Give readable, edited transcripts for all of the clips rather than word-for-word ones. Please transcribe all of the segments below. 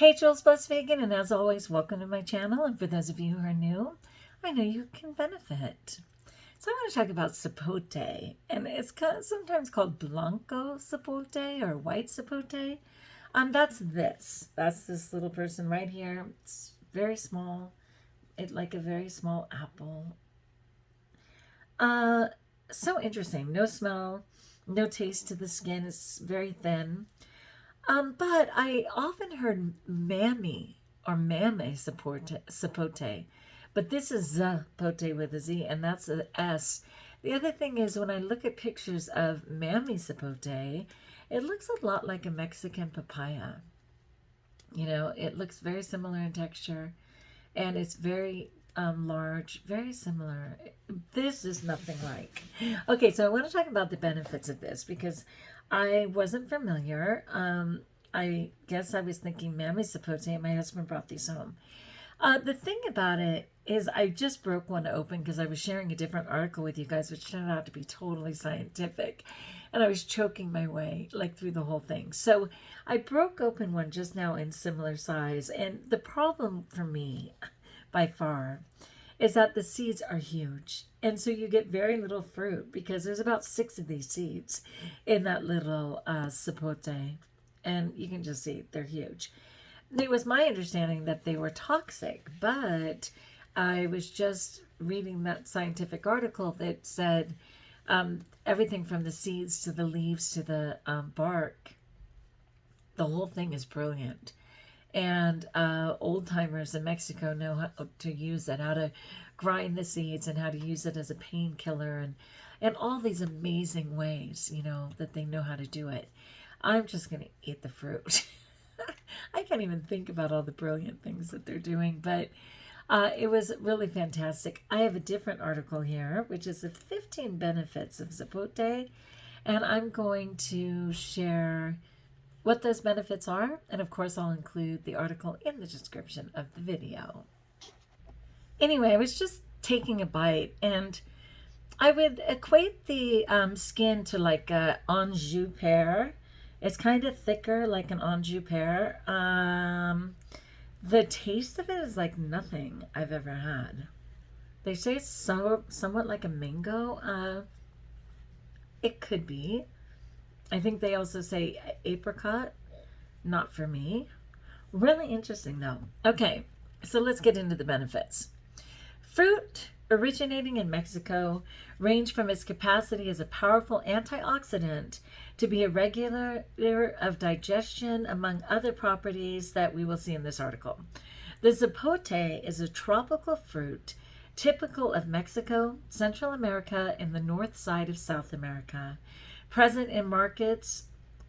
Hey, Jules Blessed Vegan, and as always, welcome to my channel. And for those of you who are new, I know you can benefit. So I want to talk about Zapote, and it's sometimes called Blanco Zapote or white Zapote. That's this little person right here. It's very small, like a very small apple. So interesting. No smell, no taste to the skin. It's very thin. But I often heard mammy or mamey sapote, but this is zapote with a Z, and that's an S. The other thing is when I look at pictures of mamey sapote, it looks a lot like a Mexican papaya. You know, it looks very similar in texture, and it's very large, very similar. This is nothing like. Okay, so I want to talk about the benefits of this because I wasn't familiar. I guess I was thinking mamey sapote, and my husband brought these home. The thing about it is I just broke one open because I was sharing a different article with you guys, which turned out to be totally scientific. And I was choking my way like through the whole thing. So I broke open one just now in similar size. And the problem for me, by far, is that the seeds are huge. And so you get very little fruit because there's about 6 of these seeds in that little sapote. And you can just see they're huge. It was my understanding that they were toxic, but I was just reading that scientific article that said everything from the seeds to the leaves to the bark, the whole thing is brilliant. And old timers in Mexico know how to use it, how to grind the seeds and how to use it as a painkiller and all these amazing ways, you know, that they know how to do it. I'm just going to eat the fruit. I can't even think about all the brilliant things that they're doing, but it was really fantastic. I have a different article here, which is the 15 benefits of Zapote, and I'm going to share what those benefits are, and of course I'll include the article in the description of the video. Anyway, I was just taking a bite, and I would equate the skin to like a Anjou pear. It's kind of thicker like an Anjou pear. The taste of it is like nothing I've ever had. They say it's somewhat like a mango. It could be. I think they also say apricot. Not for me. Really interesting though. Okay, so let's get into the benefits. Fruit originating in Mexico range from its capacity as a powerful antioxidant to be a regulator of digestion, among other properties that we will see in this article. The zapote is a tropical fruit typical of Mexico, Central America, and the north side of South America. Present in markets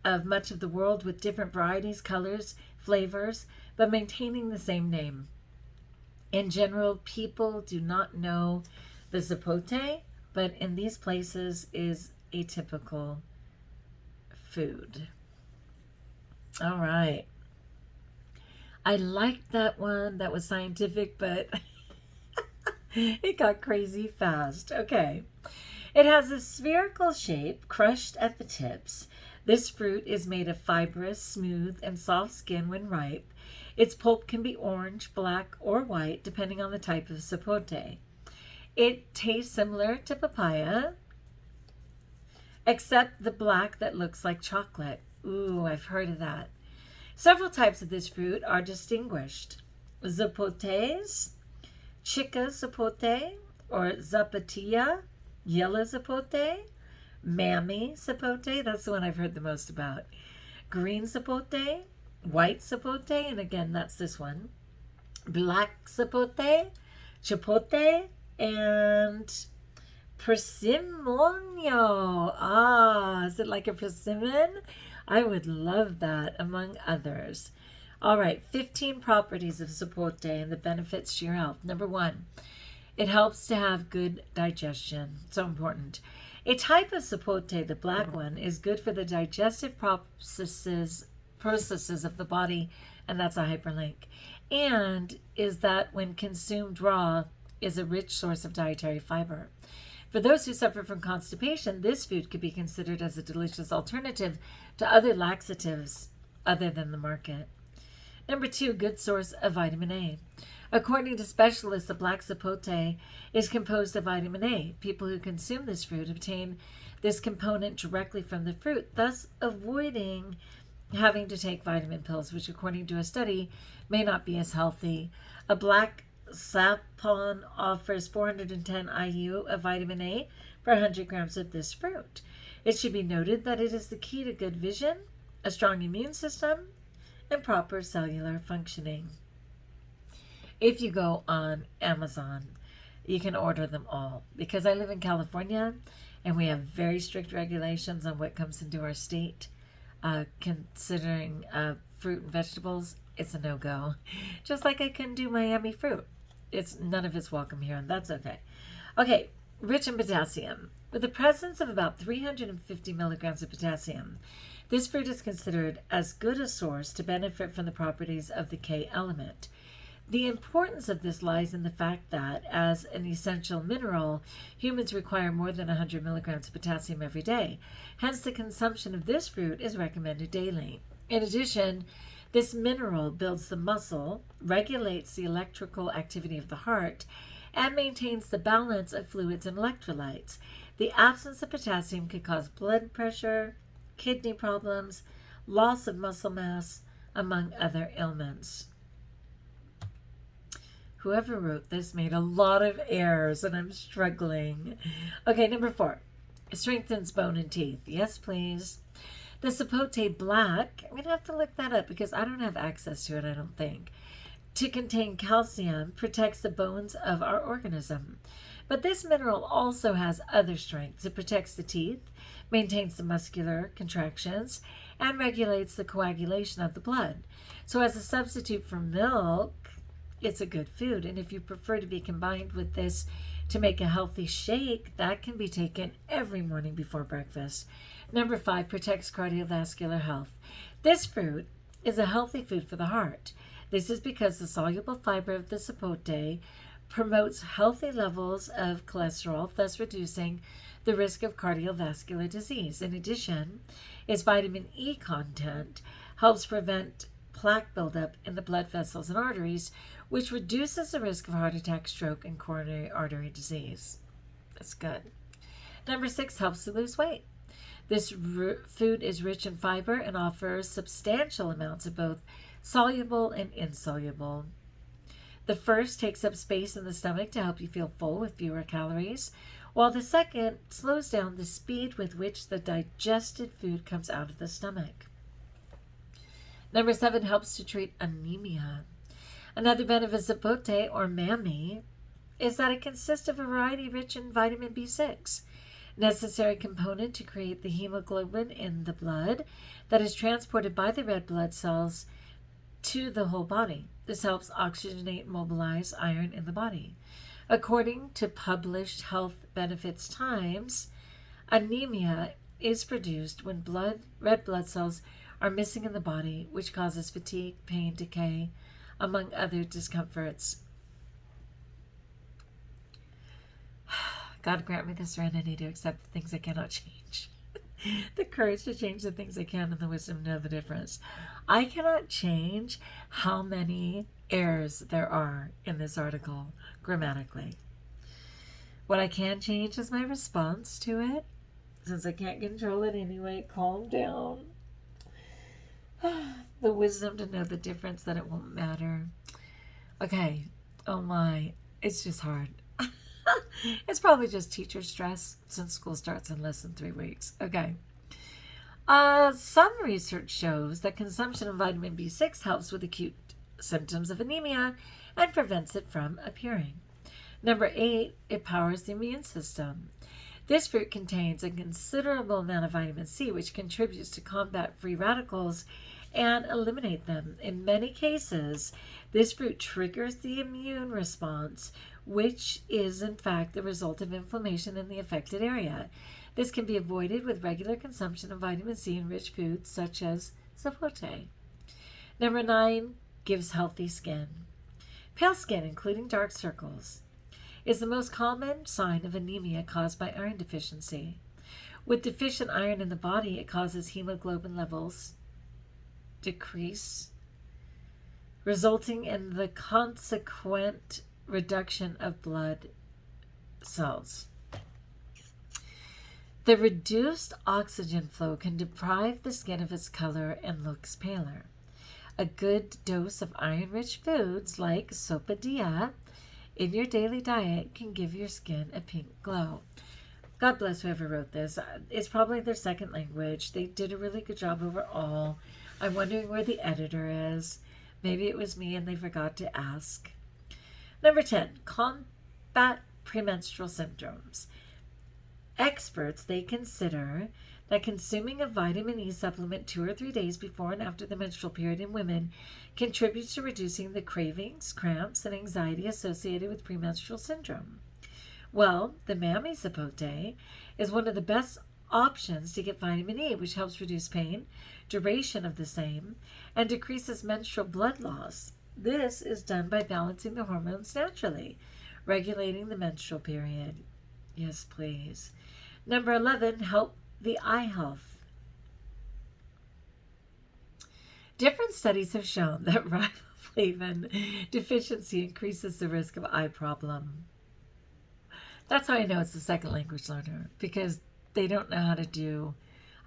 of much of the world with different varieties, colors, flavors, but maintaining the same name. In general, people do not know the zapote, but in these places is a typical food. All right. I liked that one. That was scientific, but it got crazy fast. Okay. It has a spherical shape, crushed at the tips. This fruit is made of fibrous, smooth, and soft skin when ripe. Its pulp can be orange, black, or white, depending on the type of zapote. It tastes similar to papaya, except the black that looks like chocolate. Ooh, I've heard of that. Several types of this fruit are distinguished. Zapotes, chica zapote, or zapatilla, yellow zapote, mamey zapote, that's the one I've heard the most about, green zapote, white zapote, and again, that's this one, black zapote, chipote, and persimonio. Ah, is it like a persimmon? I would love that, among others. All right, 15 properties of zapote and the benefits to your health. Number 1, it helps to have good digestion. So important. A type of zapote, the black one, is good for the digestive processes of the body, and that's a hyperlink. And is that when consumed raw, is a rich source of dietary fiber. For those who suffer from constipation, this food could be considered as a delicious alternative to other laxatives other than the market. Number 2, good source of vitamin A. According to specialists, the black zapote is composed of vitamin A. People who consume this fruit obtain this component directly from the fruit, thus avoiding having to take vitamin pills, which according to a study may not be as healthy. A black sapon offers 410 IU of vitamin A for 100 grams of this fruit. It should be noted that it is the key to good vision, a strong immune system, and proper cellular functioning. If you go on Amazon, you can order them all. Because I live in California and we have very strict regulations on what comes into our state, considering fruit and vegetables, it's a no-go. Just like I couldn't do Miami fruit. None of it's welcome here, and that's okay. Okay, rich in potassium. With the presence of about 350 milligrams of potassium, this fruit is considered as good a source to benefit from the properties of the K element. The importance of this lies in the fact that, as an essential mineral, humans require more than 100 milligrams of potassium every day. Hence, the consumption of this fruit is recommended daily. In addition, this mineral builds the muscle, regulates the electrical activity of the heart, and maintains the balance of fluids and electrolytes. The absence of potassium could cause blood pressure, kidney problems, loss of muscle mass, among other ailments. Whoever wrote this made a lot of errors, and I'm struggling. Okay, number 4. It strengthens bone and teeth. Yes, please. The Zapote Black, I'm going to have to look that up because I don't have access to it, I don't think. To contain calcium, protects the bones of our organism. But this mineral also has other strengths. It protects the teeth, maintains the muscular contractions, and regulates the coagulation of the blood. So as a substitute for milk, it's a good food, and if you prefer to be combined with this to make a healthy shake, that can be taken every morning before breakfast. Number 5, protects cardiovascular health. This fruit is a healthy food for the heart. This is because the soluble fiber of the zapote promotes healthy levels of cholesterol, thus reducing the risk of cardiovascular disease. In addition, its vitamin E content helps prevent plaque buildup in the blood vessels and arteries, which reduces the risk of heart attack, stroke, and coronary artery disease. That's good. Number 6, helps to lose weight. This food is rich in fiber and offers substantial amounts of both soluble and insoluble. The first takes up space in the stomach to help you feel full with fewer calories, while the second slows down the speed with which the digested food comes out of the stomach. Number 7, helps to treat anemia. Another benefit of zapote, or mamey, is that it consists of a variety rich in vitamin B6, necessary component to create the hemoglobin in the blood that is transported by the red blood cells to the whole body. This helps oxygenate and mobilize iron in the body. According to published Health Benefits Times, anemia is produced when red blood cells are missing in the body, which causes fatigue, pain, decay, among other discomforts. God grant me the serenity to accept the things I cannot change, the courage to change the things I can, and the wisdom to know the difference. I cannot change how many errors there are in this article grammatically. What I can change is my response to it. Since I can't control it anyway, calm down. The wisdom to know the difference, that it won't matter. Okay, oh my, it's just hard. It's probably just teacher stress since school starts in less than 3 weeks. Okay. Some research shows that consumption of vitamin B6 helps with acute symptoms of anemia and prevents it from appearing. Number 8, it powers the immune system. This fruit contains a considerable amount of vitamin C, which contributes to combat free radicals and eliminate them. In many cases, this fruit triggers the immune response, which is in fact the result of inflammation in the affected area. This can be avoided with regular consumption of vitamin C in rich foods such as zapote. Number 9, gives healthy skin. Pale skin, including dark circles, is the most common sign of anemia caused by iron deficiency. With deficient iron in the body, it causes hemoglobin levels decrease, resulting in the consequent reduction of blood cells. The reduced oxygen flow can deprive the skin of its color and looks paler. A good dose of iron-rich foods like Zapote in your daily diet can give your skin a pink glow. God bless whoever wrote this. It's probably their second language. They did a really good job overall. I'm wondering where the editor is. Maybe it was me and they forgot to ask. Number 10, combat premenstrual syndromes. Experts, they consider that consuming a vitamin E supplement 2 or 3 days before and after the menstrual period in women contributes to reducing the cravings, cramps, and anxiety associated with premenstrual syndrome. Well, the mamey Zapote is one of the best options to get vitamin E, which helps reduce pain, duration of the same, and decreases menstrual blood loss. This is done by balancing the hormones naturally, regulating the menstrual period. Yes, please. Number 11, help the eye health. Different studies have shown that riboflavin deficiency increases the risk of eye problem. That's how I know it's a second language learner, because they don't know how to do.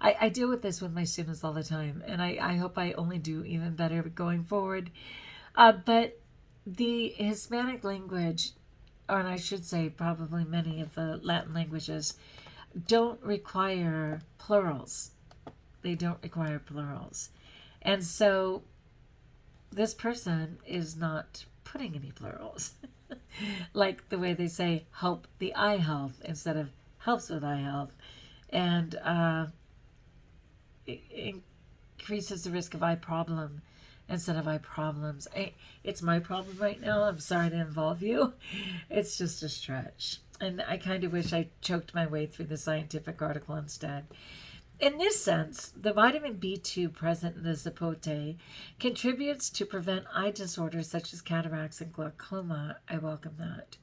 I deal with this with my students all the time, and I hope I only do even better going forward. But the Hispanic language, or I should say probably many of the Latin languages, don't require plurals. They don't require plurals. And so this person is not putting any plurals. Like the way they say help the eye health instead of helps with eye health. And it increases the risk of eye problem instead of eye problems. It's my problem right now. I'm sorry to involve you. It's just a stretch. And I kind of wish I choked my way through the scientific article instead. In this sense, the vitamin B2 present in the Zapote contributes to prevent eye disorders such as cataracts and glaucoma. I welcome that.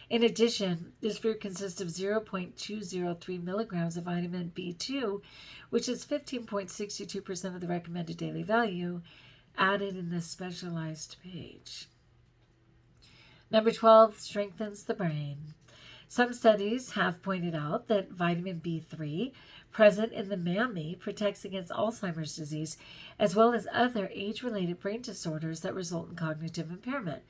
In addition, this fruit consists of 0.203 milligrams of vitamin B2, which is 15.62% of the recommended daily value, added in this specialized page. Number 12, strengthens the brain. Some studies have pointed out that vitamin B3 present in the mamey protects against Alzheimer's disease, as well as other age-related brain disorders that result in cognitive impairment.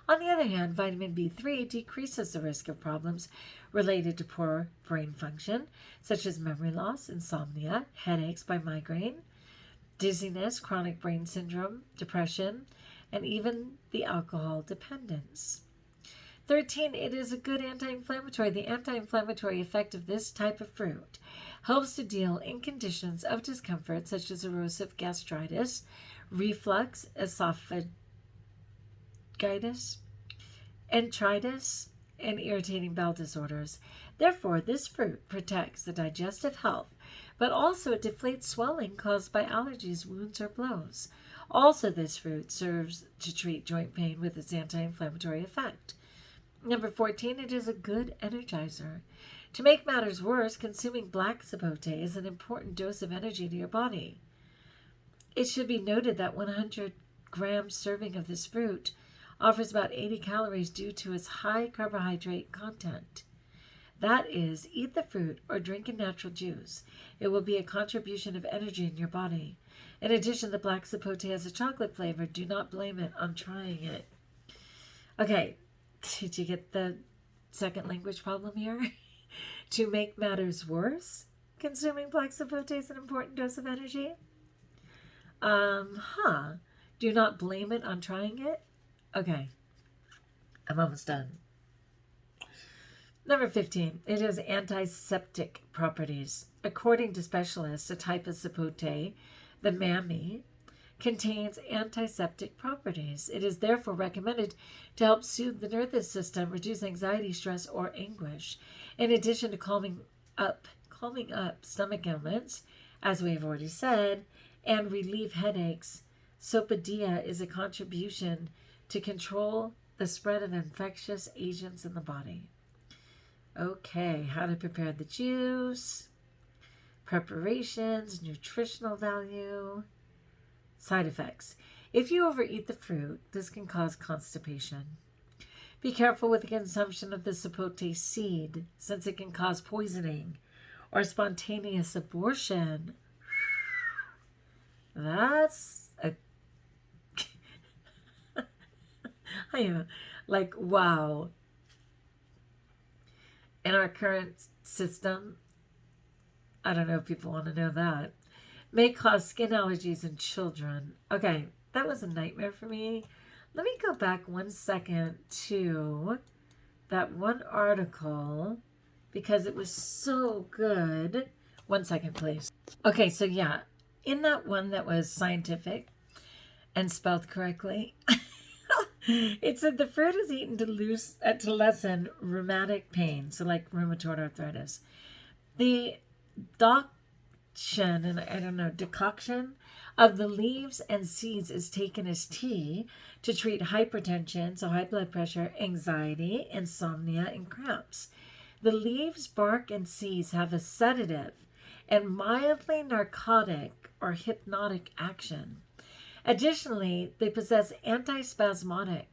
On the other hand, vitamin B3 decreases the risk of problems related to poor brain function, such as memory loss, insomnia, headaches by migraine, dizziness, chronic brain syndrome, depression, and even the alcohol dependence. 13, it is a good anti-inflammatory. The anti-inflammatory effect of this type of fruit helps to deal in conditions of discomfort such as erosive gastritis, reflux, esophagitis, enteritis, and irritating bowel disorders. Therefore, this fruit protects the digestive health, but also it deflates swelling caused by allergies, wounds, or blows. Also, this fruit serves to treat joint pain with its anti-inflammatory effect. Number 14, it is a good energizer. To make matters worse, consuming black Zapote is an important dose of energy to your body. It should be noted that 100 gram serving of this fruit offers about 80 calories due to its high carbohydrate content. That is, eat the fruit or drink a natural juice. It will be a contribution of energy in your body. In addition, the black Zapote has a chocolate flavor. Do not blame it on trying it. Okay, did you get the second language problem here? To make matters worse, consuming black Zapote is an important dose of energy. Do not blame it on trying it. Okay, I'm almost done. Number 15, it has antiseptic properties. According to specialists, a type of Zapote, the mamey, contains antiseptic properties. It is therefore recommended to help soothe the nervous system, reduce anxiety, stress, or anguish. In addition to calming up stomach ailments, as we have already said, and relieve headaches, Zapote is a contribution to control the spread of infectious agents in the body. Okay, how to prepare the juice, preparations, nutritional value, side effects. If you overeat the fruit, this can cause constipation. Be careful with the consumption of the Zapote seed, since it can cause poisoning or spontaneous abortion. That's a... I am like, wow. In our current system, I don't know if people want to know that, may cause skin allergies in children. Okay, that was a nightmare for me. Let me go back 1 second to that one article because it was so good. 1 second, please. Okay, so yeah, in that one that was scientific and spelled correctly, it said the fruit is eaten to lessen rheumatic pain, so like rheumatoid arthritis. The decoction of the leaves and seeds is taken as tea to treat hypertension, so high blood pressure, anxiety, insomnia, and cramps. The leaves, bark, and seeds have a sedative and mildly narcotic or hypnotic action. Additionally, they possess antispasmodic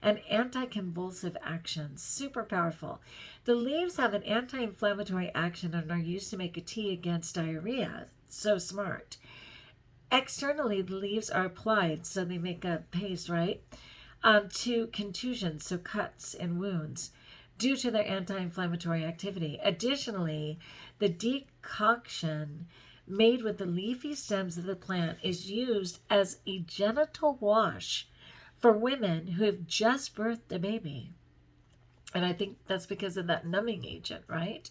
and anticonvulsive actions. Super powerful. The leaves have an anti-inflammatory action and are used to make a tea against diarrhea. So smart. Externally, the leaves are applied, so they make a paste, right? To contusions, so cuts and wounds, due to their anti-inflammatory activity. Additionally, the decoction made with the leafy stems of the plant is used as a genital wash for women who have just birthed a baby. And I think that's because of that numbing agent, right?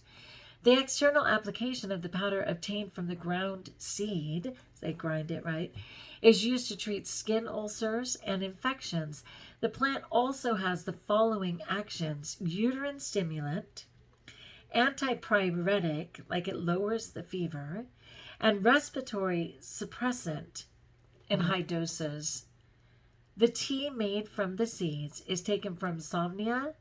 The external application of the powder obtained from the ground seed, they grind it, right, is used to treat skin ulcers and infections. The plant also has the following actions: uterine stimulant, antipyretic, like it lowers the fever, and respiratory suppressant in high doses. The tea made from the seeds is taken for insomnia,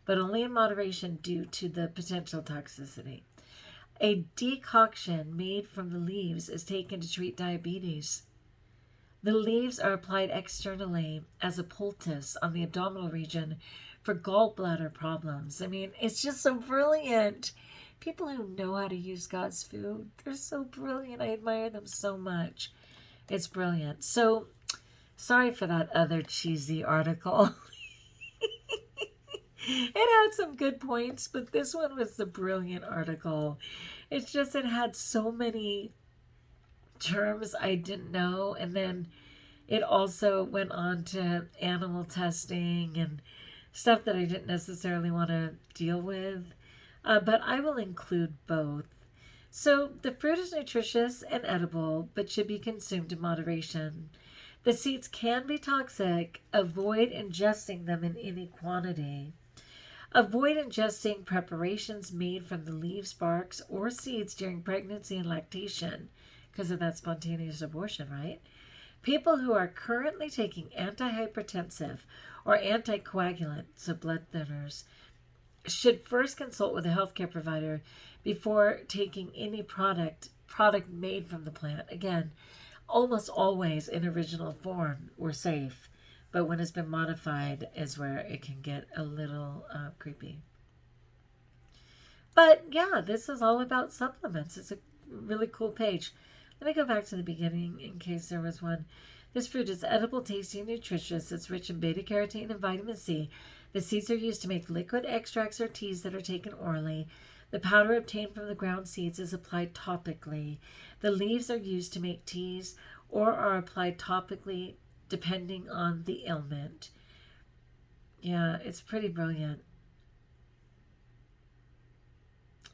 but only in moderation due to the potential toxicity. A decoction made from the leaves is taken to treat diabetes. The leaves are applied externally as a poultice on the abdominal region for gallbladder problems. I mean, it's just so brilliant. People who know how to use God's food, they're so brilliant. I admire them so much. It's brilliant. So, sorry for that other cheesy article. It had some good points, but this one was the brilliant article. It's just, it had so many terms I didn't know, and then it also went on to animal testing and stuff that I didn't necessarily want to deal with, but I will include both. So the fruit is nutritious and edible, but should be consumed in moderation. The seeds can be toxic. Avoid ingesting them in any quantity. Avoid ingesting preparations made from the leaves, barks, or seeds during pregnancy and lactation because of that spontaneous abortion, right? People who are currently taking antihypertensive or anticoagulant, so blood thinners, should first consult with a healthcare provider before taking any product made from the plant. Again, almost always in original form we're safe, but when it's been modified is where it can get a little creepy. But yeah, this is all about supplements. It's a really cool page. Let me go back to the beginning in case there was one. This fruit is edible, tasty, and nutritious. It's rich in beta-carotene and vitamin C. The seeds are used to make liquid extracts or teas that are taken orally. The powder obtained from the ground seeds is applied topically. The leaves are used to make teas or are applied topically depending on the ailment. Yeah, it's pretty brilliant.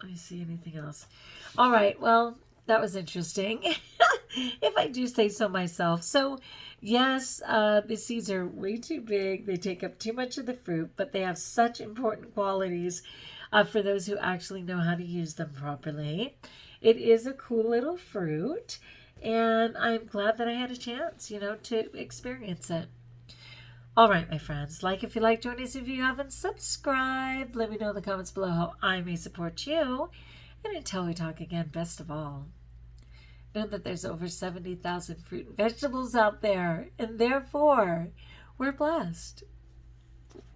Let me see anything else. All right, well, that was interesting, if I do say so myself. So, yes, the seeds are way too big. They take up too much of the fruit, but they have such important qualities for those who actually know how to use them properly. It is a cool little fruit, and I'm glad that I had a chance, to experience it. All right, my friends, like if you like, join us if you haven't subscribed. Let me know in the comments below how I may support you. And until we talk again, best of all, Know that there's over 70,000 fruit and vegetables out there, and therefore we're blessed.